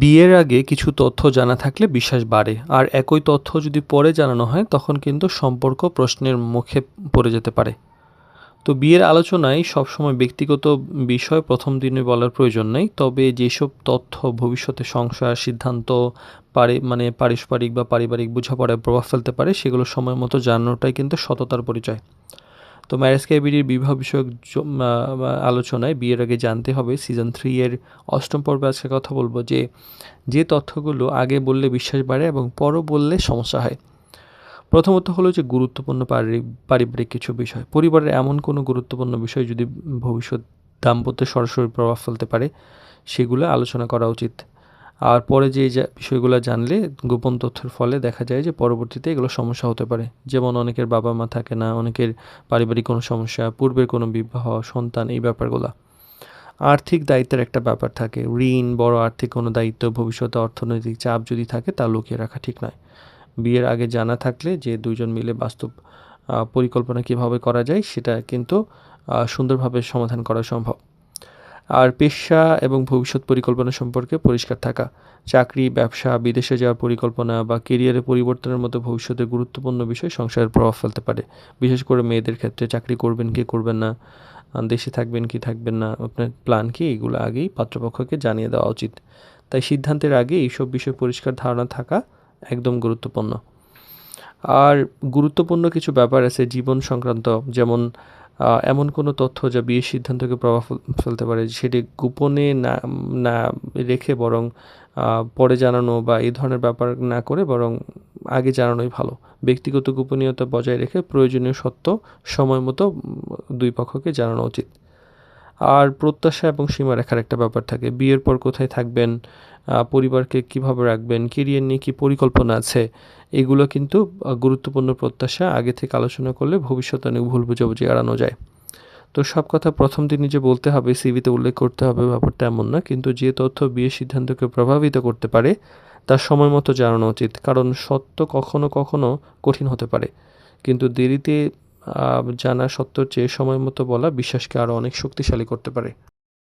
বিয়ের আগে কিছু তথ্য জানা থাকলে বিশ্বাস বাড়ে, আর একই তথ্য যদি পরে জানানো হয় তখন কিন্তু সম্পর্ক প্রশ্নের মুখে পড়ে যেতে পারে। তো বিয়ের আলোচনায় সবসময় ব্যক্তিগত বিষয় প্রথম দিনে বলার প্রয়োজন নেই, তবে যেসব তথ্য ভবিষ্যতে সংসার সিদ্ধান্ত পারস্পরিক বা পারিবারিক বোঝাপড়ায় প্রভাব ফেলতে পারে সেগুলো সময় মতো জানানোটাই কিন্তু সততার পরিচয়। তো ম্যারেজ ক্যাবিরির বিবাহ বিষয়ক আলোচনায় বিয়ের আগে জানতে হবে সিজন 3 এর 8ম পর্বে আজকে কথা বলবো যে যে তথ্যগুলো আগে বললে বিশ্বাস বাড়ে এবং পরও বললে সমস্যা হয়। প্রথমত হলো যে গুরুত্বপূর্ণ পারিবারিক কিছু বিষয়, পরিবারের এমন কোনো গুরুত্বপূর্ণ বিষয় যদি ভবিষ্যৎ দাম্পত্যে সরাসরি প্রভাব ফেলতে পারে সেগুলো আলোচনা করা উচিত। আর পরে যে বিষয়গুলো জানলে গোপন তথ্যের ফলে দেখা যায় যে পরবর্তীতে এগুলো সমস্যা হতে পারে। যেমন অনেকের বাবা মা থাকে না, অনেকের পারিবারিক কোনো সমস্যা, পূর্বের কোনো বিবাহ, সন্তান, এই ব্যাপারগুলো। আর্থিক দায়িত্বের একটা ব্যাপার থাকে, ঋণ, বড় আর্থিক কোনো দায়িত্ব, ভবিষ্যতে অর্থনৈতিক চাপ যদি থাকে তা লুকিয়ে রাখা ঠিক নয়। বিয়ের আগে জানা থাকলে যে দুইজন মিলে বাস্তব পরিকল্পনা কীভাবে করা যায় সেটা কিন্তু সুন্দরভাবে সমাধান করা সম্ভব। আর পেশা এবং ভবিষ্যৎ পরিকল্পনা সম্পর্কে পরিষ্কার থাকা, চাকরি, ব্যবসা, বিদেশে যাওয়ার পরিকল্পনা বা কেরিয়ারে পরিবর্তনের মতো ভবিষ্যতের গুরুত্বপূর্ণ বিষয় সংসারের প্রভাব ফেলতে পারে। বিশেষ করে মেয়েদের ক্ষেত্রে চাকরি করবেন কি করবেন না, দেশে থাকবেন কি থাকবেন না, আপনার প্ল্যান কি, এগুলো আগেই পাত্রপক্ষকে জানিয়ে দেওয়া উচিত। তাই সিদ্ধান্তের আগে এইসব বিষয়ে পরিষ্কার ধারণা থাকা একদম গুরুত্বপূর্ণ। আর গুরুত্বপূর্ণ কিছু ব্যাপার আছে জীবন সংক্রান্ত, যেমন এমন কোনো তথ্য যা বিয়ের সিদ্ধান্তকে প্রভাব ফেলতে পারে সেটি গোপনে না না রেখে বরং পরে জানানো বা এই ধরনের ব্যাপার না করে বরং আগে জানানোই ভালো। ব্যক্তিগত গোপনীয়তা বজায় রেখে প্রয়োজনীয় সত্য সময় মতো দুই পক্ষকে জানানো উচিত। আর প্রত্যাশা এবং সীমারেখার একটা ব্যাপার থাকে, বিয়ের পর কোথায় থাকবেন, পরিবারকে কিভাবে রাখবেন, কেরিয়ার নিয়ে কী পরিকল্পনা আছে, এগুলো কিন্তু গুরুত্বপূর্ণ প্রত্যাশা আগে থেকে আলোচনা করলে ভবিষ্যতে অনেক ভুল বোঝাবুঝি এড়ানো যায়। তো সব কথা প্রথম দিনই যে বলতে হবে, সিভিতে উল্লেখ করতে হবে, ব্যাপারটা এমন না, কিন্তু যে তথ্য বিয়ের সিদ্ধান্তকে প্রভাবিত করতে পারে তার সময় মতো জানানো উচিত, কারণ সত্য কখনো কখনো কঠিন হতে পারে, কিন্তু দেরিতে জানা সত্যর চেয়ে সময় মতো বলা বিশ্বাসকে আরও অনেক শক্তিশালী করতে পারে।